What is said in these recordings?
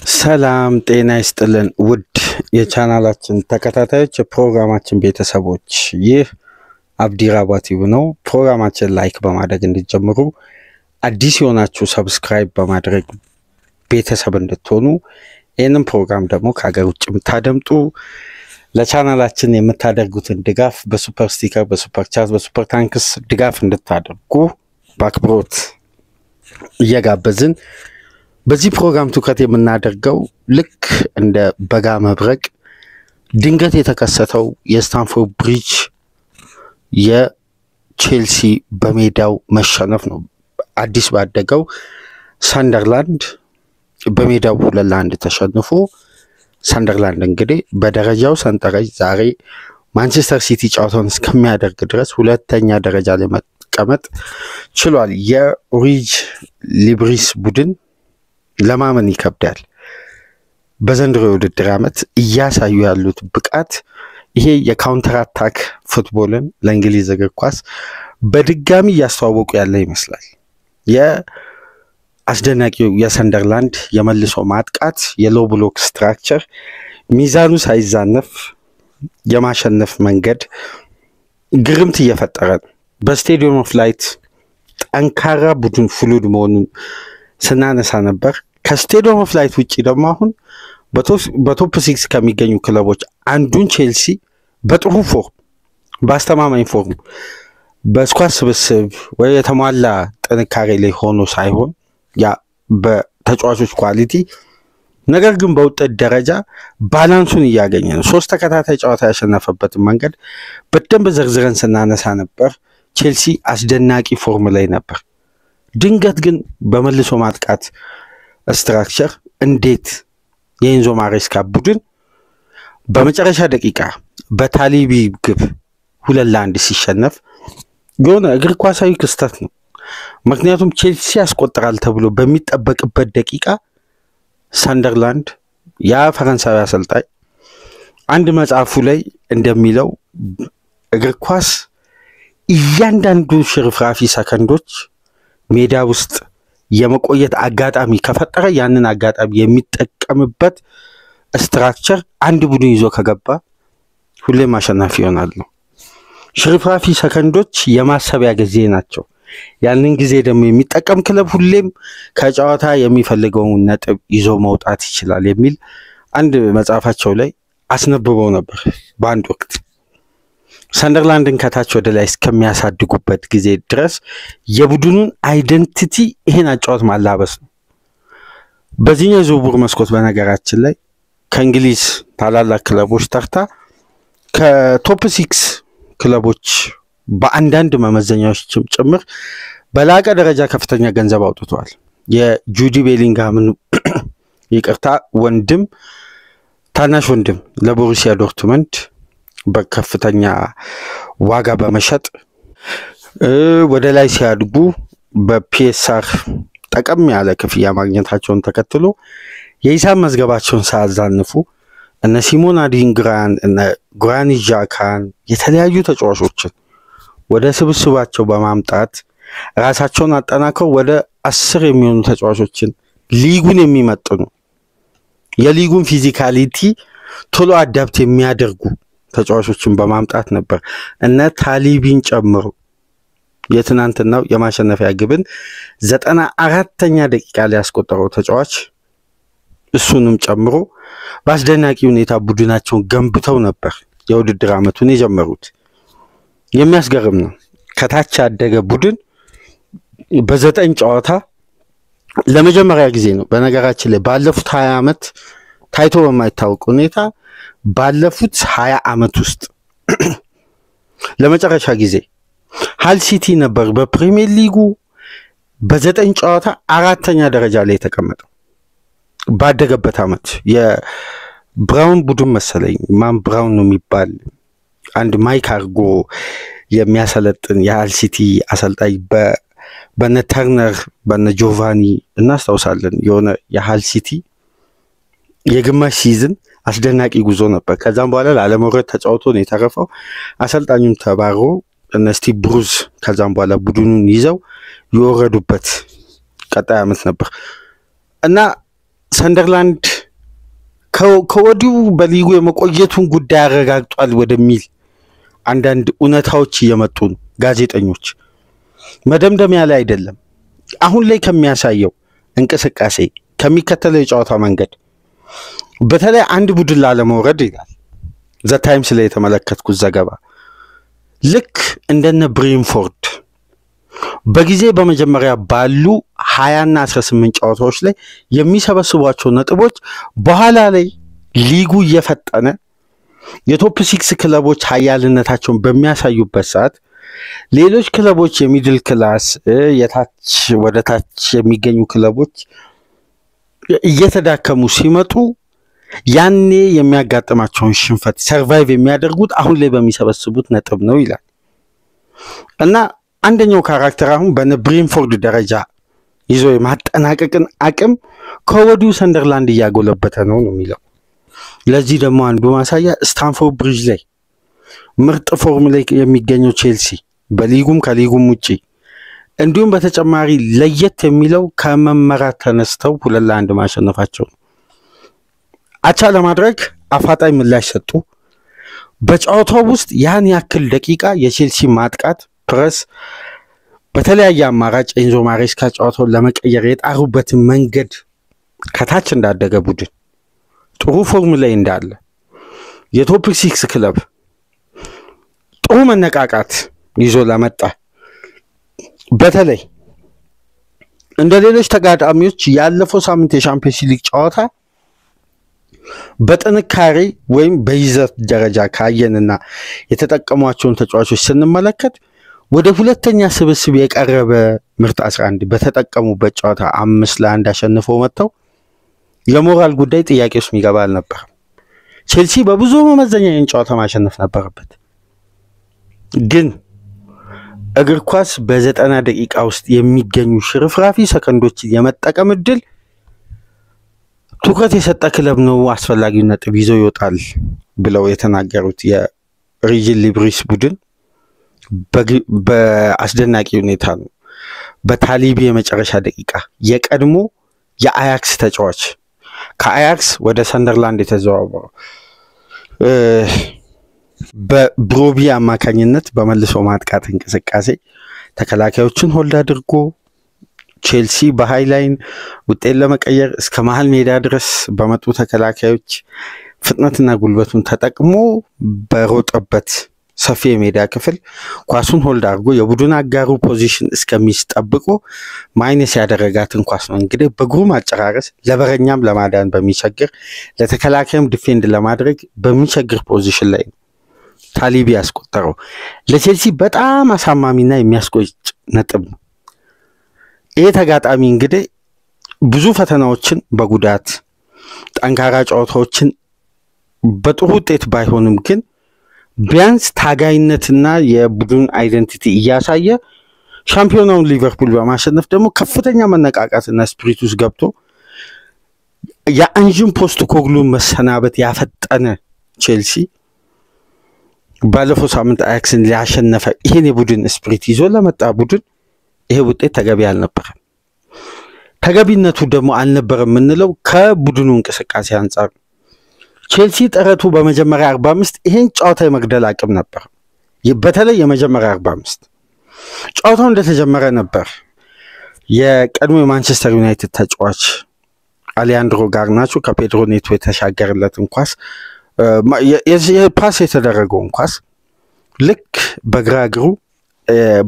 ሰላም ጤና ይስጥልን ውድ የቻናላችን ተከታታዮች የፕሮግራማችን ቤተሰቦች ይህ አብዲ ራባቲው ነው። ፕሮግራማችን ላይክ በማድረግ እንድትጀምሩ አዲስ የሆናችሁ ሰብስክራይብ በማድረግ ቤተሰብ እንድትሆኑ ይህንን ፕሮግራም ደግሞ ከሀገር ውጭ የምታደምጡ ለቻናላችን የምታደርጉትን ድጋፍ በሱፐር ስቲከር በሱፐር ቻት በሱፐር ታንክስ ድጋፍ እንድታደርጉ በአክብሮት እየጋበዝን በዚህ ፕሮግራም ትኩረት የምናደርገው ልክ እንደ በጋ መብረቅ ድንገት የተከሰተው የስታንፎርድ ብሪጅ የቼልሲ በሜዳው መሸነፍ ነው። አዲስ ባደገው ሰንደርላንድ በሜዳው 2-1 ተሸንፎ ሰንደርላንድ እንግዲህ በደረጃው ሰንጠረዥ ዛሬ ማንቸስተር ሲቲ ጨዋታውን እስከሚያደርግ ድረስ ሁለተኛ ደረጃ ላይ መቀመጥ ችሏል። የኦሪጅ ሊብሪስ ቡድን ለማመን ይከብዳል። በዘንድሮ የውድድር ዓመት እያሳዩ ያሉት ብቃት ይሄ የካውንተር አታክ ፉትቦልን ለእንግሊዝ እግር ኳስ በድጋሚ እያስተዋወቁ ያለ ይመስላል። የአስደናቂው የሰንደርላንድ የመልሶ ማጥቃት የሎ ብሎክ ስትራክቸር ሚዛኑ ሳይዛነፍ የማሸነፍ መንገድ ግርምት እየፈጠረ ነው። በስቴዲየም ኦፍ ላይት ጠንካራ ቡድን ፍሉድ መሆኑን ስናነሳ ነበር። ከስቴዲየም ኦፍ ላይት ውጪ ደግሞ አሁን በቶፕ 6 ከሚገኙ ክለቦች አንዱን ቼልሲ በጥሩ ፎርም በአስተማማኝ ፎርም በስኳድ ስብስብ ወይ የተሟላ ጥንካሬ ላይ ሆኖ ሳይሆን ያ በተጫዋቾች ኳሊቲ ነገር ግን በውጤት ደረጃ ባላንሱን እያገኘ ነው። 3 ተከታታይ ጨዋታ ያሸነፈበትን መንገድ በደንብ ዘርዝረን ስናነሳ ነበር። ቼልሲ አስደናቂ ፎርም ላይ ነበር። ድንገት ግን በመልሶ ማጥቃት ስትራክቸር እንዴት የኤንዞ ማሬስካ ቡድን በመጨረሻ ደቂቃ በታሊቢ ግብ 2-1 ሲሸነፍ የሆነ እግር ኳሳዊ ክስተት ነው። ምክንያቱም ቼልሲ ያስቆጥራል ተብሎ በሚጠበቅበት ደቂቃ ሰንደርላንድ ያ ፈረንሳዊ አሰልጣኝ አንድ መጽሐፉ ላይ እንደሚለው እግር ኳስ እያንዳንዱ ሽርፍራፊ ሰከንዶች ሜዳ ውስጥ የመቆየት አጋጣሚ ከፈጠረ ያንን አጋጣሚ የሚጠቀምበት ስትራክቸር አንድ ቡድን ይዞ ከገባ ሁሌም አሸናፊ ይሆናል ነው። ሽርፍራፊ ሰከንዶች የማሰቢያ ጊዜ ናቸው። ያንን ጊዜ ደግሞ የሚጠቀም ክለብ ሁሌም ከጨዋታ የሚፈልገውን ነጥብ ይዞ መውጣት ይችላል የሚል አንድ መጽሐፋቸው ላይ አስነብበው ነበር በአንድ ወቅት። ሰንደርላንድን ከታች ወደ ላይ እስከሚያሳድጉበት ጊዜ ድረስ የቡድኑን አይደንቲቲ ይሄን አጫወት ማላበስ ነው። በዚህኛው የዝውውር መስኮት በነገራችን ላይ ከእንግሊዝ ታላላቅ ክለቦች ተርታ ከቶፕ 6 ክለቦች በአንዳንድ መመዘኛዎች ጭምር በላቀ ደረጃ ከፍተኛ ገንዘብ አውጥተዋል። የጁዲ ቤሊንግሃምን ይቅርታ ወንድም ታናሽ ወንድም ለቦሩሲያ ዶርትመንድ በከፍተኛ ዋጋ በመሸጥ ወደ ላይ ሲያድጉ በፒኤስአር ጠቀም ያለ ክፍያ ማግኘታቸውን ተከትሎ የሂሳብ መዝገባቸውን ሳያዛንፉ እነ ሲሞን አዲንግራን እነ ግራኒት ዣካን የተለያዩ ተጫዋቾችን ወደ ስብስባቸው በማምጣት ራሳቸውን አጠናክረው ወደ 10 የሚሆኑ ተጫዋቾችን ሊጉን የሚመጥኑ የሊጉን ፊዚካሊቲ ቶሎ አዳፕት የሚያደርጉ ተጫዋቾችን በማምጣት ነበር እነ ታሊቢን ጨምሮ የትናንትናው የማሸነፊያ ግብን 94ኛ ደቂቃ ላይ ያስቆጠረው ተጫዋች እሱንም ጨምሮ በአስደናቂ ሁኔታ ቡድናቸውን ገንብተው ነበር የውድድር ዓመቱን የጀመሩት። የሚያስገርም ነው። ከታች ያደገ ቡድን በ9 ጨዋታ ለመጀመሪያ ጊዜ ነው በነገራችን ላይ ባለፉት 20 ዓመት ታይቶ በማይታወቅ ሁኔታ ባለፉት 20 ዓመት ውስጥ ለመጨረሻ ጊዜ ሃል ሲቲ ነበር በፕሪሚየር ሊጉ በ9 ጨዋታ 4ኛ ደረጃ ላይ የተቀመጠው ባደገበት ዓመት። የብራውን ቡድን መሰለኝ ማን ብራውን ነው የሚባል አንድ ማይክ አርጎ የሚያሰለጥን የሃል ሲቲ አሰልጣኝ በነ ተርነር በነ ጆቫኒ እናስታውሳለን። የሆነ የሃል ሲቲ የግማሽ ሲዝን አስደናቂ ጉዞ ነበር። ከዛም በኋላ ለዓለመውረድ ተጫውቶ ነው የተረፈው። አሰልጣኙም ተባሮ እነ ስቲቭ ብሩዝ ከዛም በኋላ ቡድኑን ይዘው የወረዱበት ቀጣይ ዓመት ነበር እና ሰንደርላንድ ከወዲሁ በሊጉ የመቆየቱን ጉዳይ አረጋግጧል ወደሚል አንዳንድ እውነታዎች እየመጡ ነው። ጋዜጠኞች መደምደሚያ ላይ አይደለም፣ አሁን ላይ ከሚያሳየው እንቅስቃሴ ከሚከተለው የጨዋታ መንገድ በተለይ አንድ ቡድን ላለመውረድ ይላል ዘ ታይምስ ላይ የተመለከትኩት ዘገባ ልክ እንደነ ብሬንፎርድ በጊዜ በመጀመሪያ ባሉ 20 እና 18 ጨዋታዎች ላይ የሚሰበስቧቸው ነጥቦች በኋላ ላይ ሊጉ እየፈጠነ የቶፕ 6 ክለቦች ኃያልነታቸውን በሚያሳዩበት ሰዓት ሌሎች ክለቦች የሚድል ክላስ የታች ወደ ታች የሚገኙ ክለቦች እየተዳከሙ ሲመጡ ያኔ የሚያጋጥማቸውን ሽንፈት ሰርቫይቭ የሚያደርጉት አሁን ላይ በሚሰበስቡት ነጥብ ነው ይላል። እና አንደኛው ካራክተር አሁን በብሬንፎርድ ደረጃ ይዞ የማጠናቀቅን አቅም ከወዲሁ ሰንደርላንድ እያጎለበተ ነው የሚለው። ለዚህ ደግሞ አንዱ ማሳያ ስታንፎርድ ብሪጅ ላይ ምርጥ ፎርም ላይ የሚገኘው ቼልሲ በሊጉም ከሊጉም ውጪ እንዲሁም በተጨማሪ ለየት የሚለው ከመመራት ተነስተው 2-1 ማሸነፋቸው ነው። አቻ ለማድረግ አፋጣኝ ምላሽ ሰጡ። በጨዋታው ውስጥ ያን ያክል ደቂቃ የቼልሲ ማጥቃት ፕረስ በተለያየ አማራጭ ኤንዞ ማሬስካ ጨዋታውን ለመቀየር የጣሩበት መንገድ ከታች እንዳደገ ቡድን ጥሩ ፎርም ላይ እንዳለ የቶፕ 6 ክለብ ጥሩ መነቃቃት ይዞ ለመጣ በተለይ እንደ ሌሎች ተጋጣሚዎች ያለፈው ሳምንት የሻምፒዮንስ ሊግ ጨዋታ በጥንካሬ ወይም በይዘት ደረጃ ካየንና የተጠቀሟቸውን ተጫዋቾች ስንመለከት ወደ ሁለተኛ ስብስብ የቀረበ ምርጥ 11 በተጠቀሙበት ጨዋታ 5-1 አሸንፈው መጥተው የሞራል ጉዳይ ጥያቄ ውስጥ የሚገባ አልነበረም። ቼልሲ በብዙ መመዘኛ ይህን ጨዋታ ማሸነፍ ነበረበት። ግን እግር ኳስ በ90 ደቂቃ ውስጥ የሚገኙ ሽርፍራፊ ሰከንዶችን የመጠቀም እድል ትኩረት የሰጠ ክለብ ነው አስፈላጊው ነጥብ ይዞ ይወጣል ብለው የተናገሩት የሪጅን ሊብሪስ ቡድን በአስደናቂ ሁኔታ ነው በታሊቢ የመጨረሻ ደቂቃ የቀድሞ የአያክስ ተጫዋች ከአያክስ ወደ ሰንደርላንድ የተዘዋወረው በብሮቢ አማካኝነት በመልሶ ማጥቃት እንቅስቃሴ ተከላካዮችን ሆልድ አድርጎ ቼልሲ በሃይላይን ውጤት ለመቀየር እስከ መሃል ሜዳ ድረስ በመጡ ተከላካዮች ፍጥነትና ጉልበቱን ተጠቅሞ በሮጠበት ሰፊ የሜዳ ክፍል ኳሱን ሆልድ አድርጎ የቡድን አጋሩ ፖዚሽን እስከሚስጠብቆ ማይነስ ያደረጋትን ኳስ ነው እንግዲህ በግሩም አጨራረስ ለበረኛም ለማዳን በሚቸግር ለተከላካይም ዲፌንድ ለማድረግ በሚቸግር ፖዚሽን ላይ ታሊቢ ያስቆጠረው ለቼልሲ በጣም አሳማሚና የሚያስቆጭ ነጥብ ነው። ይሄ ተጋጣሚ እንግዲህ ብዙ ፈተናዎችን በጉዳት ጠንካራ ጨዋታዎችን በጥሩ ውጤት ባይሆንም ግን ቢያንስ ታጋይነትና የቡድን አይደንቲቲ እያሳየ ሻምፒዮናውን ሊቨርፑል በማሸነፍ ደግሞ ከፍተኛ መነቃቃትና ስፒሪት ውስጥ ገብቶ የአንጅን ፖስት ኮግሉ መሰናበት ያፈጠነ ቼልሲ ባለፈው ሳምንት አያክስን ሊያሸነፈ ይሄን የቡድን ስፒሪት ይዞ ለመጣ ቡድን ይሄ ውጤት ተገቢ አልነበረም። ተገቢነቱ ደግሞ አልነበረም የምንለው ከቡድኑ እንቅስቃሴ አንፃር ቼልሲ ጥረቱ በመጀመሪያ 45 ይሄን ጨዋታ የመግደል አቅም ነበር። በተለይ የመጀመሪያ 45 ጨዋታው እንደተጀመረ ነበር የቀድሞ የማንቸስተር ዩናይትድ ተጫዋች አሊያንድሮ ጋርናቾ ከፔድሮ ኔቶ የተሻገረለትን ኳስ የፓስ የተደረገውን ኳስ ልክ በግራ እግሩ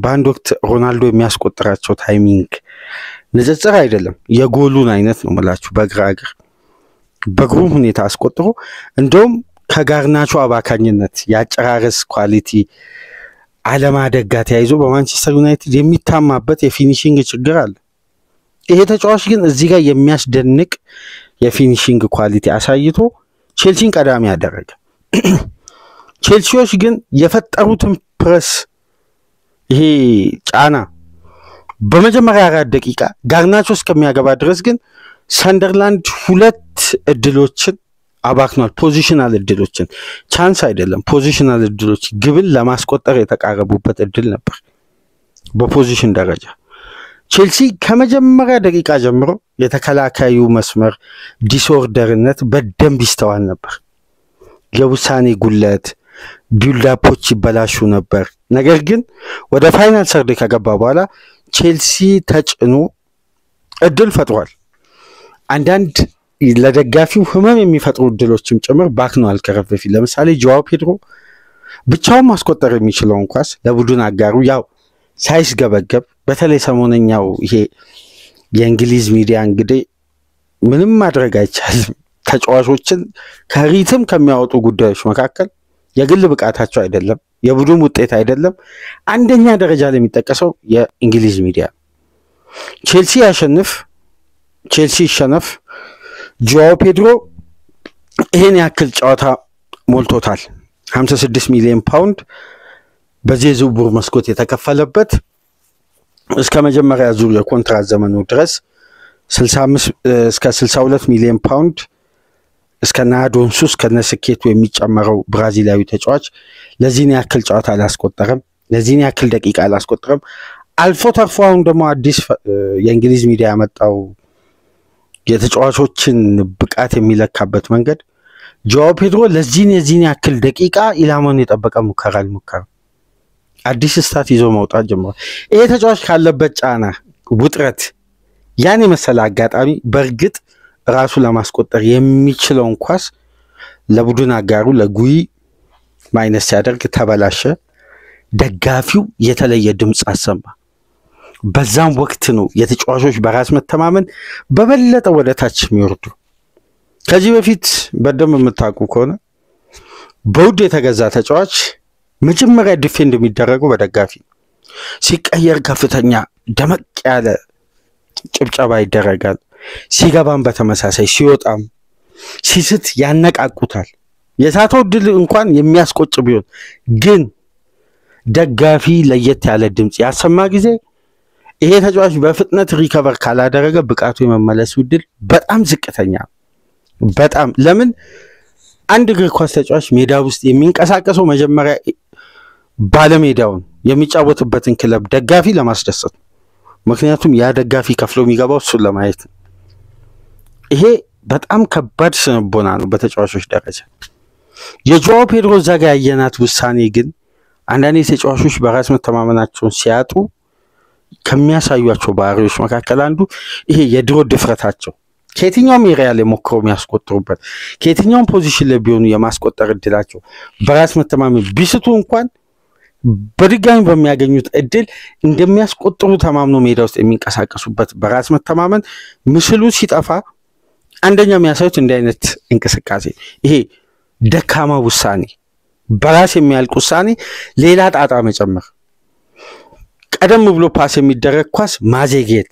በአንድ ወቅት ሮናልዶ የሚያስቆጥራቸው ታይሚንግ ንጽጽር አይደለም የጎሉን አይነት ነው ማለት በግራ እግር በግሩም ሁኔታ አስቆጥሮ እንደውም ከጋርናቾ አባካኝነት ያጨራረስ ኳሊቲ አለማደጋት ያይዞ በማንቸስተር ዩናይትድ የሚታማበት የፊኒሺንግ ችግር አለ። ይሄ ተጫዋች ግን እዚህ ጋር የሚያስደንቅ የፊኒሺንግ ኳሊቲ አሳይቶ ቼልሲን ቀዳሚ ያደረገ። ቼልሲዎች ግን የፈጠሩትን ፕረስ ይሄ ጫና በመጀመሪያ 4 ደቂቃ ጋርናቾ እስከሚያገባ ድረስ ግን ሰንደርላንድ 2 እድሎችን አባክኗል። ፖዚሽናል እድሎችን ቻንስ አይደለም ፖዚሽናል እድሎች ግብን ለማስቆጠር የተቃረቡበት እድል ነበር። በፖዚሽን ደረጃ ቼልሲ ከመጀመሪያ ደቂቃ ጀምሮ የተከላካዩ መስመር ዲስኦርደርነት በደንብ ይስተዋል ነበር። የውሳኔ ጉለት ቢልዳፖች ይበላሹ ነበር። ነገር ግን ወደ ፋይናል ሰርድ ከገባ በኋላ ቼልሲ ተጭኖ እድል ፈጥሯል። አንዳንድ ለደጋፊው ህመም የሚፈጥሩ እድሎችም ጭምር ባክኗል ከረፍ በፊት። ለምሳሌ ጆዋው ፔድሮ ብቻውን ማስቆጠር የሚችለውን ኳስ ለቡድን አጋሩ ያው ሳይስገበገብ፣ በተለይ ሰሞነኛው ይሄ የእንግሊዝ ሚዲያ እንግዲህ ምንም ማድረግ አይቻልም። ተጫዋቾችን ከሪትም ከሚያወጡ ጉዳዮች መካከል የግል ብቃታቸው አይደለም፣ የቡድን ውጤት አይደለም፣ አንደኛ ደረጃ ላይ የሚጠቀሰው የእንግሊዝ ሚዲያ። ቼልሲ ይሸነፍ፣ ጆዋው ፔድሮ ይሄን ያክል ጨዋታ ሞልቶታል። 56 ሚሊዮን ፓውንድ በዚህ ዝውውር መስኮት የተከፈለበት እስከ መጀመሪያ ዙር የኮንትራት ዘመኑ ድረስ 65 እስከ 62 ሚሊዮን ፓውንድ እስከ ናዶንሱ እስከ ነስኬቱ የሚጨመረው ብራዚላዊ ተጫዋች ለዚህን ያክል ጨዋታ አላስቆጠረም፣ ለዚህን ያክል ደቂቃ አላስቆጠረም። አልፎ ተርፎ አሁን ደግሞ አዲስ የእንግሊዝ ሚዲያ ያመጣው የተጫዋቾችን ብቃት የሚለካበት መንገድ ጆዋው ፔድሮ ለዚህን ያክል ደቂቃ ኢላማውን የጠበቀ ሙከራ አልሞከረም። አዲስ ስታት ይዞ መውጣት ጀምሯል። ይሄ ተጫዋች ካለበት ጫና ውጥረት ያን የመሰለ አጋጣሚ በእርግጥ ራሱ ለማስቆጠር የሚችለውን ኳስ ለቡድን አጋሩ ለጉይ ማይነስ ሲያደርግ ተበላሸ። ደጋፊው የተለየ ድምጽ አሰማ። በዛም ወቅት ነው የተጫዋቾች በራስ መተማመን በበለጠ ወደ ታች የሚወርዱ። ከዚህ በፊት በደንብ የምታውቁ ከሆነ በውድ የተገዛ ተጫዋች መጀመሪያ ዲፌንድ የሚደረገው በደጋፊ ሲቀየር ከፍተኛ ደመቅ ያለ ጭብጨባ ይደረጋል። ሲገባም በተመሳሳይ ሲወጣም ሲስት ያነቃቁታል። የሳተው ድል እንኳን የሚያስቆጭ ቢሆን ግን ደጋፊ ለየት ያለ ድምጽ ያሰማ ጊዜ ይሄ ተጫዋች በፍጥነት ሪከቨር ካላደረገ ብቃቱ የመመለስ ዕድል በጣም ዝቅተኛ። በጣም ለምን አንድ እግር ኳስ ተጫዋች ሜዳ ውስጥ የሚንቀሳቀሰው መጀመሪያ ባለሜዳውን የሚጫወትበትን ክለብ ደጋፊ ለማስደሰት፣ ምክንያቱም ያ ደጋፊ ከፍሎ የሚገባው እሱን ለማየት። ይሄ በጣም ከባድ ስነቦና ነው በተጫዋቾች ደረጃ። የጆዋው ፔድሮ ዛጋ ያየናት ውሳኔ ግን አንዳንድ ተጫዋቾች በራስ መተማመናቸውን ሲያጡ ከሚያሳዩአቸው ባህሪዎች መካከል አንዱ ይሄ የድሮ ድፍረታቸው፣ ከየትኛውም ኤሪያ ላይ ሞክረው የሚያስቆጥሩበት፣ ከየትኛውም ፖዚሽን ላይ ቢሆኑ የማስቆጠር እድላቸው በራስ መተማመን ቢስቱ እንኳን በድጋሚ በሚያገኙት እድል እንደሚያስቆጥሩ ተማምኖ ሜዳ ውስጥ የሚንቀሳቀሱበት በራስ መተማመን ምስሉ ሲጠፋ አንደኛ የሚያሳዩት እንዲህ አይነት እንቅስቃሴ፣ ይሄ ደካማ ውሳኔ፣ በራስ የሚያልቅ ውሳኔ፣ ሌላ ጣጣ መጨመር፣ ቀደም ብሎ ፓስ የሚደረግ ኳስ ማዘግየት፣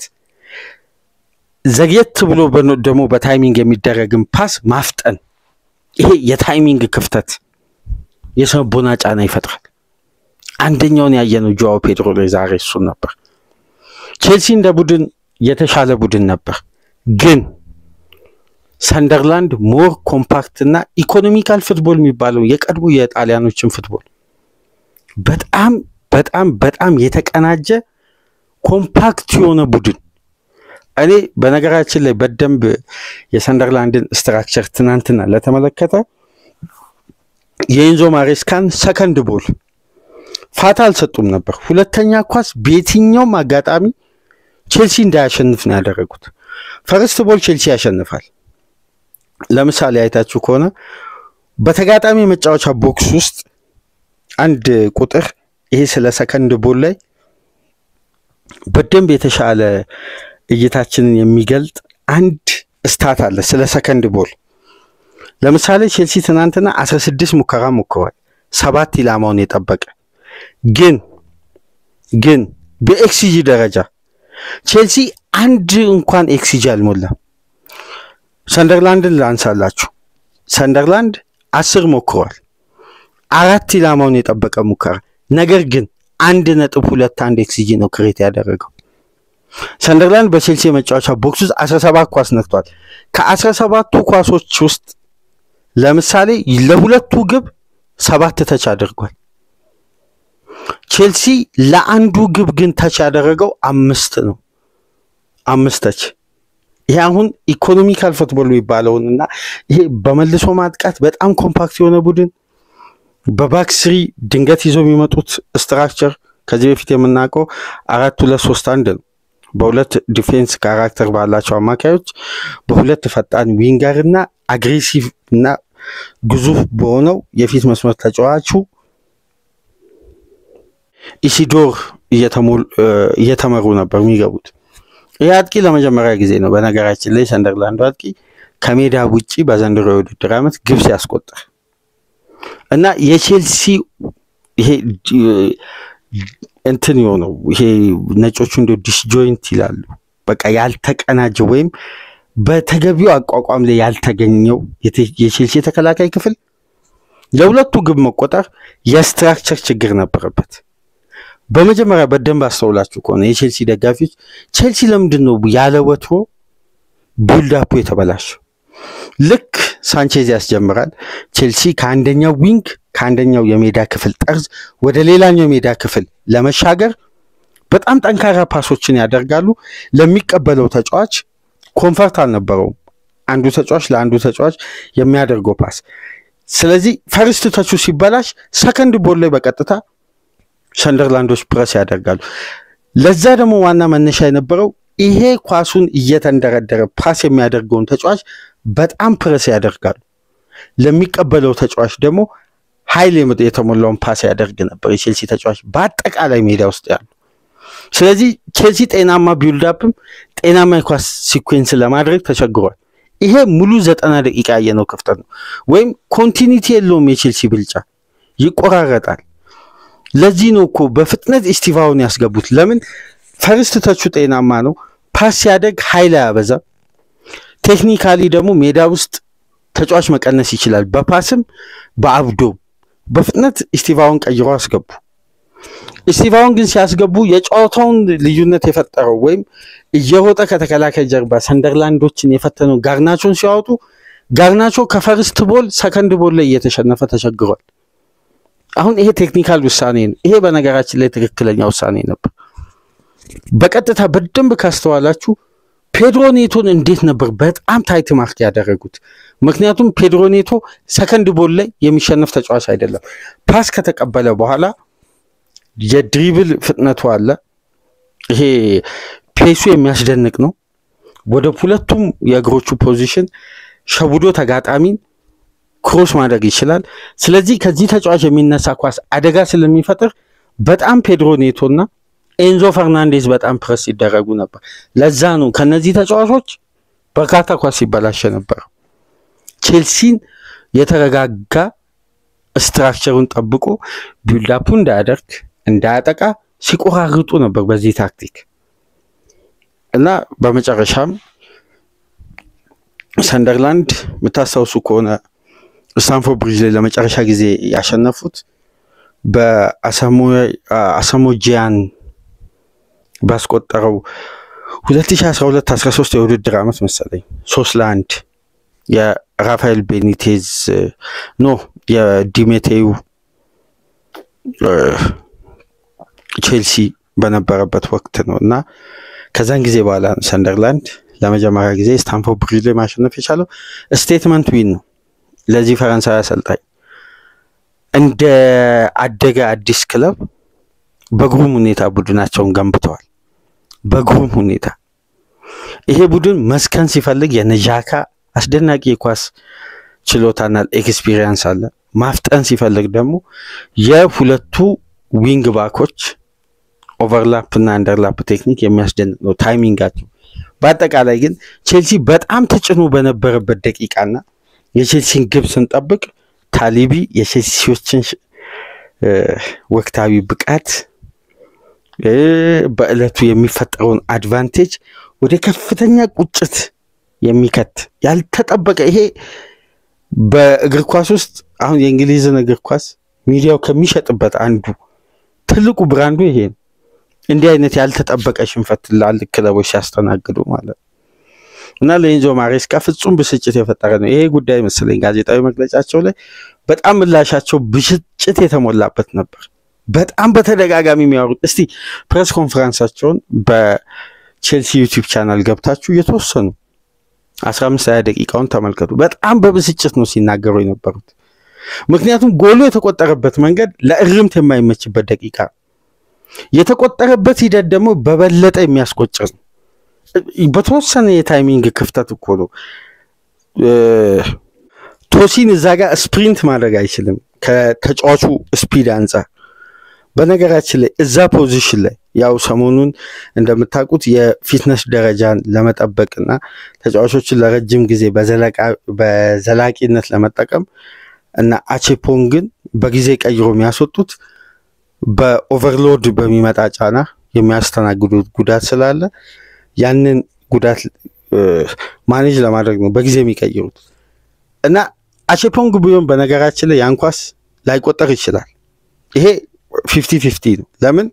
ዘግየት ብሎ ደግሞ በታይሚንግ የሚደረግም ፓስ ማፍጠን፣ ይሄ የታይሚንግ ክፍተት የስነቦና ጫና ይፈጥራል። አንደኛውን ያየነው ጆዋው ፔድሮ ላይ ዛሬ እሱ ነበር። ቼልሲ እንደ ቡድን የተሻለ ቡድን ነበር፣ ግን ሰንደርላንድ ሞር ኮምፓክት እና ኢኮኖሚካል ፉትቦል የሚባለው የቀድሞ የጣሊያኖችን ፉትቦል በጣም በጣም በጣም የተቀናጀ ኮምፓክት የሆነ ቡድን። እኔ በነገራችን ላይ በደንብ የሰንደርላንድን ስትራክቸር ትናንትና ለተመለከተ የኢንዞ ማሬስካን ሰከንድ ቦል ፋታ አልሰጡም ነበር። ሁለተኛ ኳስ በየትኛውም አጋጣሚ ቼልሲ እንዳያሸንፍ ነው ያደረጉት። ፈርስት ቦል ቼልሲ ያሸንፋል። ለምሳሌ አይታችሁ ከሆነ በተጋጣሚ መጫወቻ ቦክስ ውስጥ አንድ ቁጥር ይሄ ስለ ሰከንድ ቦል ላይ በደንብ የተሻለ እይታችንን የሚገልጥ አንድ ስታት አለ ስለ ሰከንድ ቦል። ለምሳሌ ቼልሲ ትናንትና 16 ሙከራ ሞክሯል፣ 7 ኢላማውን የጠበቀ። ግን በኤክሲጂ ደረጃ ቼልሲ አንድ እንኳን ኤክሲጂ አልሞላም። ሰንደርላንድን ላንሳላችሁ። ሰንደርላንድ 10 ሞክሯል፣ 4 ኢላማውን የጠበቀ ሙከራ፣ ነገር ግን 1.21 ኤክሲጂ ነው ክሬት ያደረገው። ሰንደርላንድ በቼልሲ መጫወቻ ቦክስ ውስጥ 17 ኳስ ነክቷል። ከ17ቱ ኳሶች ውስጥ ለምሳሌ ለሁለቱ ግብ 7 ተች አድርጓል። ቼልሲ ለአንዱ ግብ ግን ተች ያደረገው 5 ነው። 5 ተች። ይሄ አሁን ኢኮኖሚካል ፉትቦል የሚባለውንና ይሄ በመልሶ ማጥቃት በጣም ኮምፓክት የሆነ ቡድን በባክ ስሪ ድንገት ይዞ የሚመጡት ስትራክቸር ከዚህ በፊት የምናውቀው 4-2-3-1 ነው። በሁለት ዲፌንስ ካራክተር ባላቸው አማካዮች በሁለት ፈጣን ዊንገርና አግሬሲቭ እና ግዙፍ በሆነው የፊት መስመር ተጫዋቹ ኢሲዶር እየተመሩ ነበር የሚገቡት። ይህ አጥቂ ለመጀመሪያ ጊዜ ነው በነገራችን ላይ ሰንደርላንድ አጥቂ ከሜዳ ውጪ በዘንድሮ የውድድር ዓመት ግብ ሲያስቆጥር እና የቼልሲ ይሄ እንትን የሆነው ይሄ ነጮቹ እንደ ዲስጆይንት ይላሉ። በቃ ያልተቀናጀ ወይም በተገቢው አቋቋም ላይ ያልተገኘው የቼልሲ ተከላካይ ክፍል ለሁለቱ ግብ መቆጠር የስትራክቸር ችግር ነበረበት። በመጀመሪያ በደንብ አስተውላችሁ ከሆነ የቼልሲ ደጋፊዎች ቼልሲ ለምንድነው ያለ ወትሮ ቢልድ አፕ የተበላሸው? ልክ ሳንቼዝ ያስጀምራል። ቼልሲ ከአንደኛው ዊንግ ከአንደኛው የሜዳ ክፍል ጠርዝ ወደ ሌላኛው የሜዳ ክፍል ለመሻገር በጣም ጠንካራ ፓሶችን ያደርጋሉ። ለሚቀበለው ተጫዋች ኮንፈርት አልነበረውም አንዱ ተጫዋች ለአንዱ ተጫዋች የሚያደርገው ፓስ። ስለዚህ ፈርስት ተቹ ሲበላሽ ሰከንድ ቦል ላይ በቀጥታ ሰንደርላንዶች ፕረስ ያደርጋሉ። ለዛ ደግሞ ዋና መነሻ የነበረው ይሄ ኳሱን እየተንደረደረ ፓስ የሚያደርገውን ተጫዋች በጣም ፕረስ ያደርጋሉ። ለሚቀበለው ተጫዋች ደግሞ ኃይል የተሞላውን ፓስ ያደርግ ነበር የቼልሲ ተጫዋች በአጠቃላይ ሜዳ ውስጥ ያሉ። ስለዚህ ቼልሲ ጤናማ ቢልድ አፕም ጤናማ የኳስ ሲኩዌንስ ለማድረግ ተቸግሯል። ይሄ ሙሉ 90 ደቂቃ የነው ክፍተት ነው ወይም ኮንቲኒቲ የለውም። የቼልሲ ብልጫ ይቆራረጣል። ለዚህ ነው እኮ በፍጥነት ኢስቲቫውን ያስገቡት። ለምን ፈርስት ተቹ ጤናማ ነው፣ ፓስ ያደግ ኃይል ያበዛ፣ ቴክኒካሊ ደግሞ ሜዳ ውስጥ ተጫዋች መቀነስ ይችላል። በፓስም በአብዶ በፍጥነት ኢስቲቫውን ቀይሮ አስገቡ። ኢስቲቫውን ግን ሲያስገቡ የጨዋታውን ልዩነት የፈጠረው ወይም እየሮጠ ከተከላካይ ጀርባ ሰንደርላንዶችን የፈተነው ጋርናቾን ሲያወጡ ጋርናቾ ከፈርስት ቦል ሰከንድ ቦል ላይ እየተሸነፈ ተቸግሯል። አሁን ይሄ ቴክኒካል ውሳኔ ነው። ይሄ በነገራችን ላይ ትክክለኛ ውሳኔ ነበር። በቀጥታ በደንብ ካስተዋላችሁ ፔድሮ ኔቶን እንዴት ነበር በጣም ታይት ማርክ ያደረጉት? ምክንያቱም ፔድሮ ኔቶ ሰከንድ ቦል ላይ የሚሸነፍ ተጫዋች አይደለም። ፓስ ከተቀበለ በኋላ የድሪብል ፍጥነቱ አለ። ይሄ ፔሱ የሚያስደንቅ ነው። ወደ ሁለቱም የእግሮቹ ፖዚሽን ሸውዶ ተጋጣሚን ክሮስ ማድረግ ይችላል። ስለዚህ ከዚህ ተጫዋች የሚነሳ ኳስ አደጋ ስለሚፈጥር በጣም ፔድሮ ኔቶና ኤንዞ ፈርናንዴዝ በጣም ፕረስ ይደረጉ ነበር። ለዛ ነው ከነዚህ ተጫዋቾች በርካታ ኳስ ይበላሽ ነበር። ቼልሲን የተረጋጋ ስትራክቸሩን ጠብቆ ቢልድ አፑ እንዳያደርግ እንዳያጠቃ ሲቆራርጡ ነበር በዚህ ታክቲክ እና በመጨረሻም ሰንደርላንድ መታሰውሱ ከሆነ ስታንፎርድ ብሪጅ ላይ ለመጨረሻ ጊዜ ያሸነፉት በአሳሞጂያን ባስቆጠረው 2012-13 የውድድር ዓመት መሰለኝ 3-1 የራፋኤል ቤኒቴዝ የዲሜቴዩ ቼልሲ በነበረበት ወቅት ነውና ከዛን ጊዜ በኋላ ሰንደርላንድ ለመጀመሪያ ጊዜ ስታንፎርድ ብሪጅ ላይ ማሸነፍ የቻለው ስቴትመንት ዊን ነው። ለዚህ ፈረንሳዊ አሰልጣኝ እንደ አደገ አዲስ ክለብ በግሩም ሁኔታ ቡድናቸውን ገንብተዋል። በግሩም ሁኔታ ይሄ ቡድን መስከን ሲፈልግ የነጃካ አስደናቂ የኳስ ችሎታና ኤክስፒሪየንስ አለ። ማፍጠን ሲፈልግ ደግሞ የሁለቱ ዊንግ ባኮች ኦቨርላፕ እና አንደርላፕ ቴክኒክ የሚያስደንቅ ነው ታይሚንጋቸው። በአጠቃላይ ግን ቼልሲ በጣም ተጭኖ በነበረበት ደቂቃና የቼልሲን ግብ ስንጠብቅ ታሊቢ የቼልሲዎችን ወቅታዊ ብቃት በእለቱ የሚፈጠረውን አድቫንቴጅ ወደ ከፍተኛ ቁጭት የሚከት ያልተጠበቀ ይሄ በእግር ኳስ ውስጥ አሁን የእንግሊዝን እግር ኳስ ሚዲያው ከሚሸጥበት አንዱ ትልቁ ብራንዱ ይሄ ነው። እንዲህ አይነት ያልተጠበቀ ሽንፈት ለአንድ ክለቦች ሲያስተናግዱ ማለት እና ለኤንዞ ማሬስካ ፍጹም ብስጭት የፈጠረ ነው ይሄ ጉዳይ መሰለኝ። ጋዜጣዊ መግለጫቸው ላይ በጣም ምላሻቸው ብስጭት የተሞላበት ነበር። በጣም በተደጋጋሚ የሚያወሩት እስቲ ፕሬስ ኮንፈረንሳቸውን ቼልሲ ዩቲዩብ ቻናል ገብታችሁ የተወሰኑ 15-20 ደቂቃውን ተመልከቱ። በጣም በብስጭት ነው ሲናገሩ የነበሩት። ምክንያቱም ጎሉ የተቆጠረበት መንገድ ለእርምት የማይመችበት ደቂቃ የተቆጠረበት ሂደት ደግሞ በበለጠ የሚያስቆጭር ነው። በተወሰነ የታይሚንግ ክፍተት እኮ ነው ቶሲን እዛ ጋር ስፕሪንት ማድረግ አይችልም ከተጫዋቹ ስፒድ አንፃር። በነገራችን ላይ እዛ ፖዚሽን ላይ ያው ሰሞኑን እንደምታውቁት የፊትነስ ደረጃን ለመጠበቅና ተጫዋቾችን ለረጅም ጊዜ በዘላቂነት ለመጠቀም እና አቼፖንግን በጊዜ ቀይሮ የሚያስወጡት በኦቨርሎድ በሚመጣ ጫና የሚያስተናግዱት ጉዳት ስላለ ያንን ጉዳት ማኔጅ ለማድረግ ነው በጊዜ የሚቀይሩት እና አቼፖንግ ቢሆን በነገራችን ላይ ያንኳስ ላይቆጠር ይችላል። ይሄ 50-50 ነው። ለምን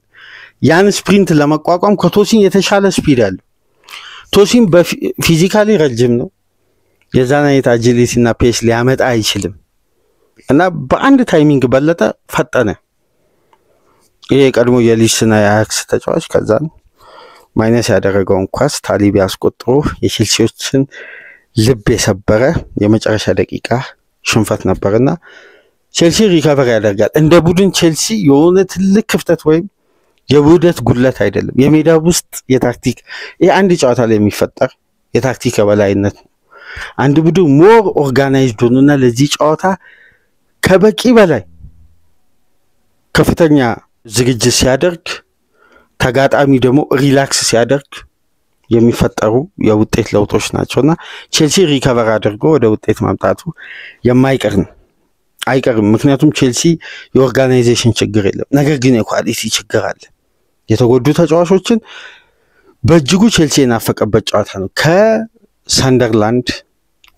ያን ስፕሪንት ለመቋቋም ከቶሲን የተሻለ ስፒድ አለው። ቶሲን በፊዚካሊ ረጅም ነው። የዛን አይነት አጂሊቲ እና ፔስ ሊያመጣ አይችልም እና በአንድ ታይሚንግ በለጠ ፈጠነ። ይሄ ቀድሞ የሊስና የአያክስ ተጫዋች ከዛን ማይነስ ያደረገውን ኳስ ታሊብ ያስቆጥሮ የቼልሲዎችን ልብ የሰበረ የመጨረሻ ደቂቃ ሽንፈት ነበርና ቼልሲ ሪከቨር ያደርጋል። እንደ ቡድን ቼልሲ የሆነ ትልቅ ክፍተት ወይም የውህደት ጉድለት አይደለም። የሜዳ ውስጥ የታክቲክ ይሄ አንድ ጨዋታ ላይ የሚፈጠር የታክቲክ የበላይነት ነው። አንድ ቡድን ሞር ኦርጋናይዝድ ሆኖና ለዚህ ጨዋታ ከበቂ በላይ ከፍተኛ ዝግጅት ሲያደርግ ተጋጣሚ ደግሞ ሪላክስ ሲያደርግ የሚፈጠሩ የውጤት ለውጦች ናቸውና ቼልሲ ሪከቨር አድርጎ ወደ ውጤት ማምጣቱ የማይቀር ነው አይቀርም። ምክንያቱም ቼልሲ የኦርጋናይዜሽን ችግር የለም፣ ነገር ግን የኳሊቲ ችግር አለ። የተጎዱ ተጫዋቾችን በእጅጉ ቼልሲ የናፈቀበት ጨዋታ ነው ከሰንደርላንድ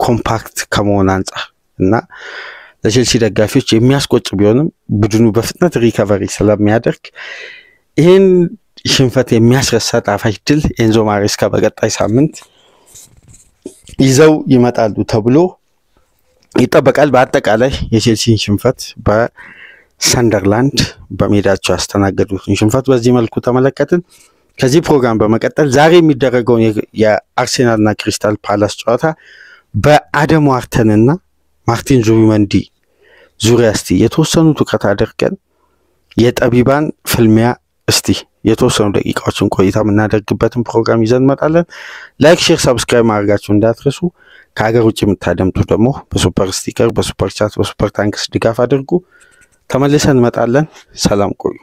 ኮምፓክት ከመሆን አንጻር እና ለቼልሲ ደጋፊዎች የሚያስቆጭ ቢሆንም ቡድኑ በፍጥነት ሪከቨሪ ስለሚያደርግ ይሄን ሽንፈት የሚያስረሳ ጣፋጭ ድል ኤንዞ ማሬስካ በቀጣይ ሳምንት ይዘው ይመጣሉ ተብሎ ይጠበቃል። በአጠቃላይ የቼልሲን ሽንፈት በሰንደርላንድ በሜዳቸው ያስተናገዱትን ሽንፈት በዚህ መልኩ ተመለከትን። ከዚህ ፕሮግራም በመቀጠል ዛሬ የሚደረገውን የአርሴናልና ክሪስታል ፓላስ ጨዋታ በአደም ዋርተንና ማርቲን ዙቢመንዲ ዙሪያ እስቲ የተወሰኑ ትኩረት አድርገን የጠቢባን ፍልሚያ እስቲ የተወሰኑ ደቂቃዎችን ቆይታ የምናደርግበትን ፕሮግራም ይዘን እንመጣለን። ላይክ፣ ሼር፣ ሰብስክራይብ ማድረጋችሁን እንዳትረሱ። ከሀገር ውጭ የምታደምጡ ደግሞ በሱፐር ስቲከር፣ በሱፐር ቻት፣ በሱፐር ታንክስ ድጋፍ አድርጉ። ተመልሰን እንመጣለን። ሰላም ቆዩ።